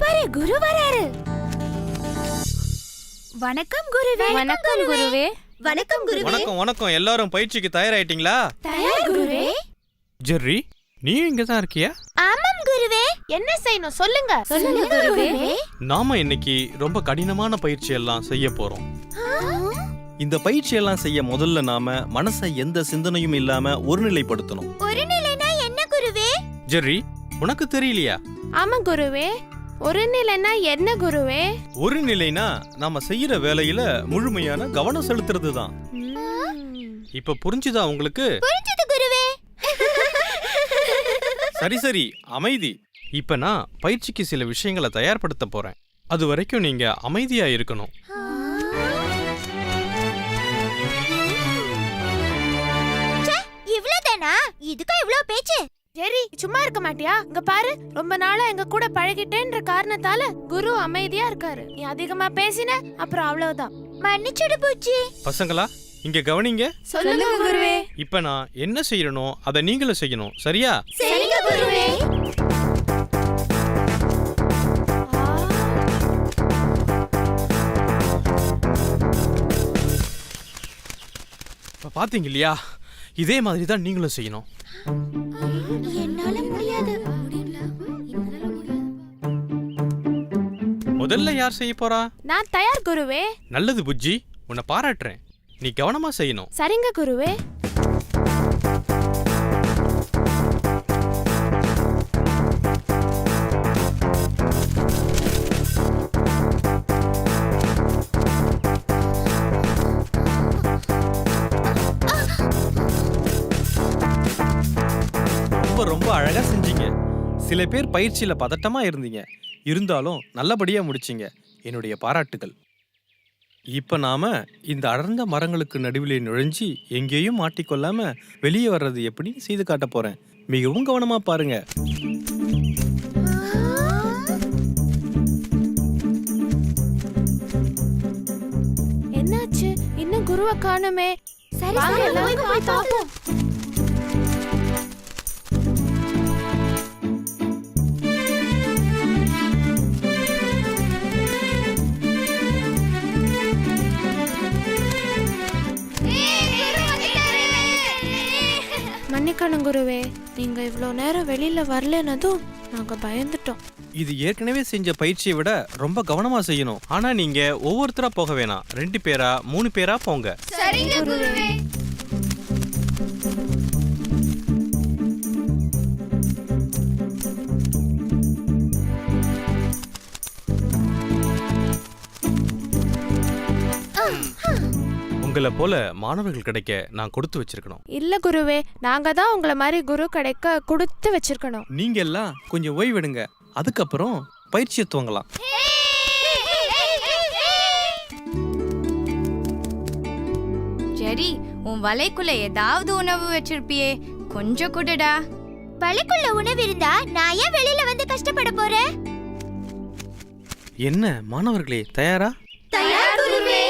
பாரு குரு வராரு. வணக்கம் குருவே. வணக்கம் குருவே. வணக்கம் குருவே. வணக்கம் வணக்கம். எல்லாரும் பயிற்சிக்கு தயாராயிட்டீங்களா? தயார் குருவே. ஜெர்ரி, நீயும் இங்க தான் இருக்கியா? ஆமாம் குருவே. என்ன செய்யணும் சொல்லுங்க. சொல்லுங்க குருவே. நாம இன்னைக்கு ரொம்ப கடினமான பயிற்சி எல்லாம் செய்ய போறோம். இந்த பயிற்சி எல்லாம் செய்ய முதல்ல நாம மனசை எந்த சிந்தனையும் இல்லாம ஒருநிலைப்படுத்தணும். ஒருநிலைனா என்ன குருவே? ஜெர்ரி, உனக்கு தெரியலையா? ஆமா குருவே. ஒரு நிலைனா என்ன குருவே? ஒரு நிலைனா நாம செய்யற வேலையில முழுமையான கவனம் செலுத்துறது தான். இப்ப புரிஞ்சுதா உங்களுக்கு? புரிஞ்சது குருவே. சரி சரி, அமைதி. இப்ப நான் பயிற்சிக்கு சில விஷயங்களை தயார்படுத்த போறேன். அது வரைக்கும் நீங்க அமைதியா இருக்கணும். இவ்ளோதானா? இதுக்கு இவ்ளோ பேச்சு? ஜெரி, சும்மா இருக்க மாட்டியா? இங்க பாரு, ரொம்ப நாளா எங்க கூட பழகிட்டேன்ற காரணத்தால குரு அமைதியா இருக்காரு. நீ அதிகமா பேசின அப்புறம் அவ்வளவுதான். மன்னிச்சுடு பூச்சி. பசங்களா, இங்க கவனிங்க. சொல்லுங்க குருவே. இப்ப நான் என்ன செய்யறனோ அதை நீங்களும் செய்யணும், சரியா? சரிங்க குருவே. பாத்தீங்க இல்லையா? இதே மாதிரி தான் நீங்களும் செய்யணும். என்னால முடியாது. முதல்ல யார் செய்ய போறா? நான் தயார் குருவே. நல்லது புஜ்ஜி, உன்னை பாராட்டுறேன். நீ கவனமா செய்யணும். சரிங்க குருவே. ரொம்ப அழகா செஞ்சீங்க. சில பேர் பயிற்சியில பதட்டமா இருந்தீங்க, இருந்தாலும் நல்லபடியா முடிச்சீங்க. என்னுடைய பாராட்டுகள். இப்ப நாம இந்த அடர்ந்த மரங்களுக்கு நடுவிலே நுழைஞ்சி எங்கேயும் மாட்டிக்கொள்ளாம வெளியே வர்றது எப்படி செய்து காட்ட போறேன். மிகவும் கவனமா பாருங்க. என்னாச்சு? இன்னும் குருவை காணுமே. சரி வாங்க சரி, எல்லாரும் போய் பாப்போம். மன்னிக்கணும் குருவே, நீங்க இவ்ளோ நேரம் வெளியில வரலனதும் நாங்க பயந்துட்டோம். இது ஏற்கனவே செஞ்ச பயிற்சியை விட ரொம்ப கவனமா செய்யணும். ஆனா நீங்க ஒவ்வொருத்தரா போக வேணாம். 2 பேரா 3 பேரா போங்க. சரிங்க குருவே. உங்களை போல மாணவர்கள் கிடைக்க நான் கொடுத்து வச்சிருக்கணும். இல்ல குருவே, நாங்க தான் உங்களை மாதிரி குரு கிடைக்க கொடுத்து வச்சிருக்கணும். நீங்க எல்லாம் கொஞ்சம் ஓய்வெடுங்க, அதுக்கப்புறம் பயிற்சியை துவங்கலாம். ஜெரி, உன் வலைக்குள்ள ஏதாவது உணவு வச்சிருப்பியே, கொஞ்சம் கொடுடா. வலைக்குள்ள உணவு இருந்தா நான் ஏன் வெளியில வந்து கஷ்டப்பட போறேன்? என்ன மாணவர்களே, தயாரா? தயார் குருவே.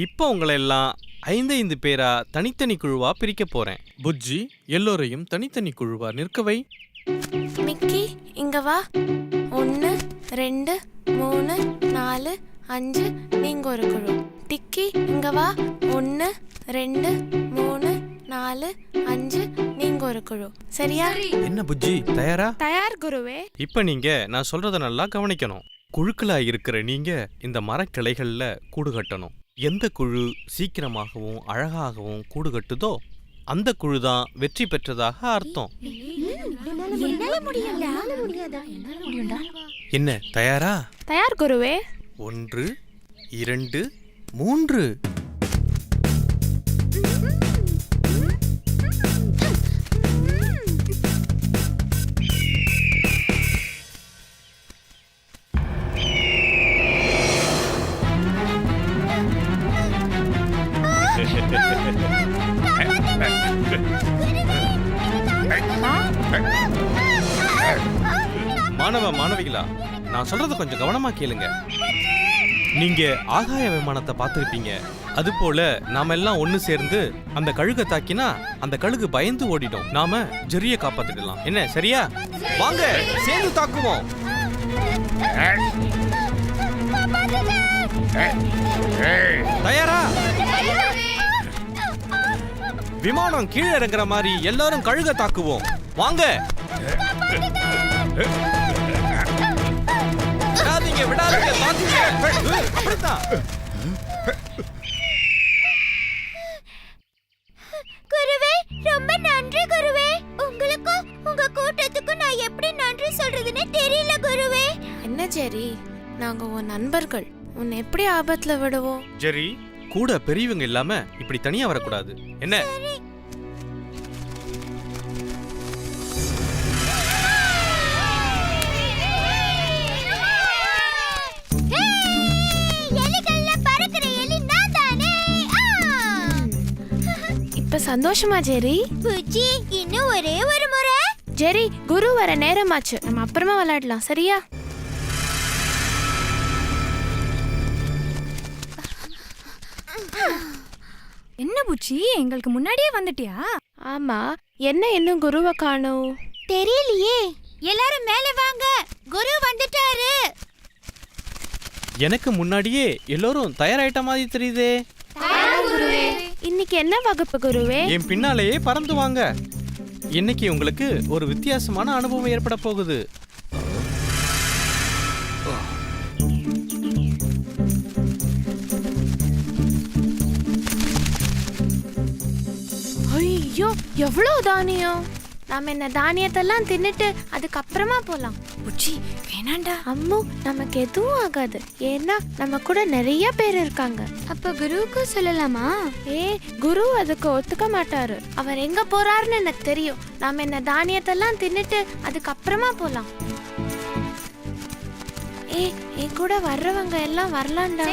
இப்போ உங்களை எல்லாம் 5 பேரா தனித்தனி குழுவா பிரிக்க போறேன். புஜ்ஜி, எல்லோரையும் தனித்தனி குழுவா நிற்கவை. மிக்கி, இங்க வா. 1 2 3 4 5 நீங்க ஒரு குழு. டிக்கி, இங்க வா. 1 2 3 4 5 நீங்க ஒரு குழு. சரியா? என்ன புஜ்ஜி, தயாரா? தயார் குருவே. இப்ப நீங்க நான் சொல்றத நல்லா கவனிக்கணும். குழுக்களா இருக்கிற நீங்க இந்த மரக்கிளைகள்ல கூடு கட்டணும். எந்த குழு சீக்கிரமாகவும் அழகாகவும் கூடு கட்டுதோ அந்த குழு தான் வெற்றி பெற்றதாக அர்த்தம். என்ன, தயாரா? தயார் குருவே. 1 2 3. மாணவ மாணவிகளா, நான் சொல்றத கொஞ்சம் கவனமா கேளுங்க. நீங்க ஆகாய விமானத்தை பார்த்திருப்பீங்க. அது போல நாம எல்லாம் ஒண்ணு சேர்ந்து அந்த கழுகை தாக்கினா அந்த கழுகு பயந்து ஓடிடும். நாம ஜெர்ரியை காப்பாத்திடலாம். என்ன, சரியா? வாங்க சேர்ந்து தாக்குவோம். தயாரா? விமானம் கீழே இறங்குற மாதிரி எல்லாரும் கழுக தாக்குவோம். வாங்க. விடாதீங்க, விடாதீங்க, தாக்குங்க. அப்படித்தான். குருவே, ரொம்ப நன்றி குருவே. உங்களுக்கும் உங்க கூட்டத்துக்கும் நான் எப்படி நன்றி சொல்றதுன்னு தெரியல குருவே. என்ன ஜெரி, நாங்க உன் நண்பர்கள், உன்னை எப்படி ஆபத்துல விடுவோம்? ஜெரி, கூட பெரியவங்க இல்லாம இப்படி தனியா வரக்கூடாது. என்ன? எலிகள்ல பறக்கிற எலி நான் தானே. இப்ப சந்தோஷமா ஜெரி? புஜ்ஜி, இன்னும் ஒரே ஒரு முறை. ஜெரி, குரு வர நேரமாச்சு, நம்ம அப்புறமா விளையாடலாம், சரியா? என்ன புச்சி, எங்களுக்கு முன்னாடியே வந்துட்டியா? ஆமா, என்ன இன்னும் குருவை காணோம்? தெரியலையே. எல்லாரும் மேல வாங்க, குரு வந்துட்டாரு. எனக்கு முன்னாடியே எல்லாரும் தயாராயிட்ட மாதிரி தெரியுதே. குருவே, இன்னைக்கு என்ன வகுப்பு குருவே? என் பின்னாலேயே பறந்து வாங்க. இன்னைக்கு உங்களுக்கு ஒரு வித்தியாசமான அனுபவம் ஏற்பட போகுது. ஐயோ, எவ்வளவு தானியம்! நாம இந்த தானியத்தெல்லாம் தின்னுட்டு அதுக்கப்புறமா போலாம். புச்சி, வேணாண்டா. அம்மு, நமக்கு எதுவும் ஆகாது, ஏன்னா நம்ம கூட நிறைய பேர் இருக்காங்க. அப்ப குருவுக்கு சொல்லலாமா? குரு அதுக்கு ஒத்துக்க மாட்டாரு. அவர் எங்க போறாருன்னு எனக்கு தெரியும். நாம இந்த தானியத்தெல்லாம் தின்னுட்டு அதுக்கப்புறமா போலாம். என் கூட வர்றவங்க எல்லாம் வரலாம்டா.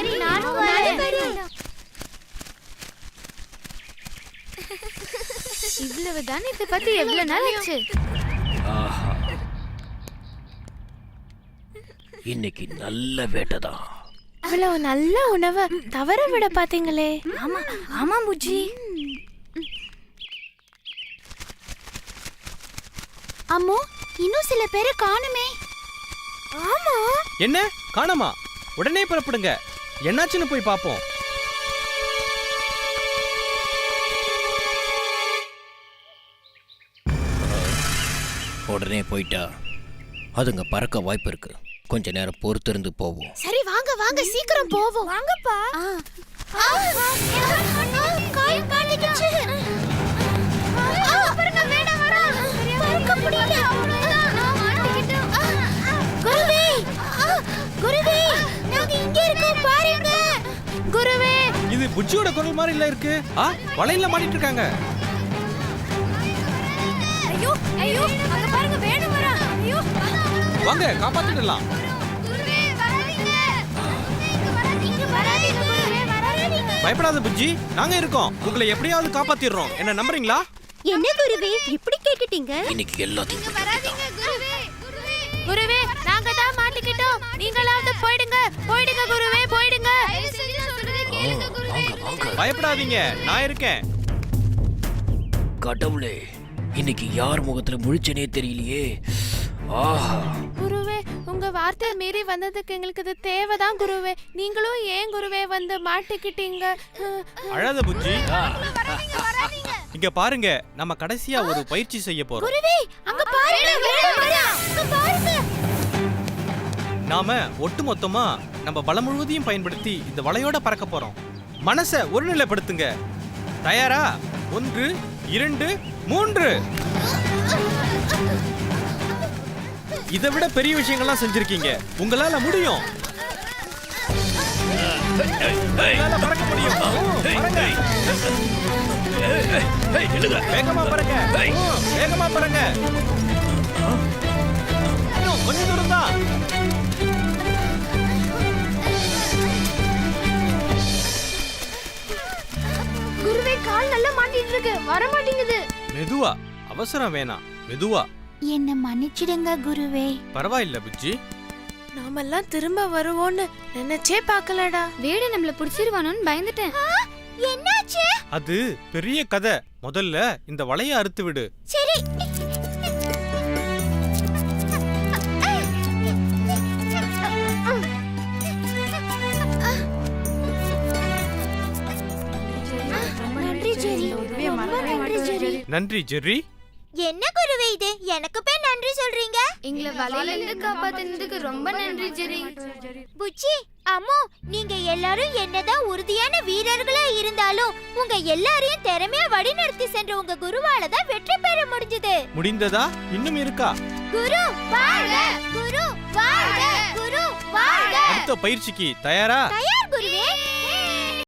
இவ்வளவு தானியத்தை பத்தி எவ்வளவு நாள் ஆச்சு? இன்னைக்கு நல்ல வேட்டைதான். இவ்வளவு நல்ல உணவை தவற விட பாத்தீங்களே. ஆமா ஆமா புச்சி. அம்மு, இன்னும் சில பேரை காணுமே. ஆமா, என்ன காணமா? உடனே புறப்படுங்க. என்னாச்சுன்னு போய் பாப்போம். உடனே போயிட்டா அதுங்க பறக்க வாய்ப்பு இருக்கு. கொஞ்ச நேரம் பொறுத்திருந்து போவோம். சரி வாங்க வாங்க, சீக்கிரம் போவோம். வாங்கப்பா. கால் காலிடுச்சு. பாருங்க, வேணாம் வரா. பறக்க முடியல. குருவே, குருவே, நாங்க இங்க இருக்கோம் பாருங்க. குருவே. இது புஜ்ஜியோட குரல் மாதிரி இல்ல இருக்கு. வலையில மாட்டிட்டு இருக்காங்க. ஐயோ ஐயோ, அங்க பாருங்க, வேணும் வரா. ஐயோ, வாங்க, காப்பாத்திடலாம். குருவே, வராதீங்க. இங்க வராதீங்க குருவே, வராதீங்க. பயப்படாத புஜ்ஜி, நாங்க இருக்கோம். உங்களை எப்படியாவது காப்பாத்திடுறோம். என்ன நம்புறீங்களா? என்ன குருவே, இப்படி கேட்டுட்டீங்க? இன்னைக்கு எல்லாத்தையும் வராதீங்க குருவே. குருவே, நாங்க தான் மாட்டிக்கிட்டோம். நீங்களாவது போயிடுங்க, போயிடுங்க குருவே, போயிடுங்க. வாங்க வாங்க. பயப்படாதீங்க, நான் இருக்கேன். கடவுளே, இன்னைக்கு யார் முகத்துல முழிச்சனே தெரியலையே. ஆஹா, குருவே, உங்க வார்த்தை மீறி வந்ததுக்கு எங்களுக்கு இது தேவைதான் குருவே. நீங்களும் ஏன் குருவே வந்து மாட்டிக்கிட்டீங்க? அழாத புஜ்ஜி. இங்க பாருங்க, நம்ம கடைசியா ஒரு பயிற்சி செய்ய போறோம். குருவே, அங்க பாருங்க, வேணும் வரா. அங்க பாருங்க. நாம ஒட்டுமொத்தமா நம்ம பலம் முழுவதையும் பயன்படுத்தி இந்த வலையோட பறக்க போறோம். மனசை ஒருநிலைப்படுத்துங்க. தயாரா? 1 2 3. இதை விட பெரிய விஷயங்கள்லாம் செஞ்சிருக்கீங்க. உங்களால முடியும். உங்களால பறக்க முடியும். பறங்க. வேகமா பறங்க. வேகமா பறங்க. இன்னும் கொஞ்சம் தூரம் தான். குருவே, கால் நல்லா மாட்டிட்டு இருக்கு, வர மாட்டேங்குது. மெதுவா, அவசரம் வேணாம். மெதுவா. என்ன மன்னிச்சிடுங்க குருவே. பரவாயில்ல புஜ்ஜி. நாமெல்லாம் திரும்ப வருவோன்னு நினைச்சே பார்க்கலடா. வேடு நம்மள புடிச்சிருவானோன்னு பயந்துட்டேன். என்னாச்சு? அது பெரிய கதை. முதல்ல இந்த வலையை அறுத்து விடு. சரி. நன்றி ஜெர்ரி. என்ன குருவே இது, எனக்கு போய் நன்றி சொல்றீங்க? எங்களை வலையில இருந்து காப்பாத்தினதுக்கு ரொம்ப நன்றி ஜெரி. புச்சி, அம்மு, நீங்க எல்லாரும் என்னதான் உறுதியான வீரர்களா இருந்தாலும் உங்க எல்லாரையும் திறமையா வழிநடத்தி சென்ற உங்க குருவால தான் வெற்றி பெற முடிஞ்சது. முடிந்ததா? இன்னும் இருக்கா? குரு வாழ்க! குரு வாழ்க! குரு வாழ்க! அடுத்த பயிற்சிக்கு தயாரா? தயார் குருவே.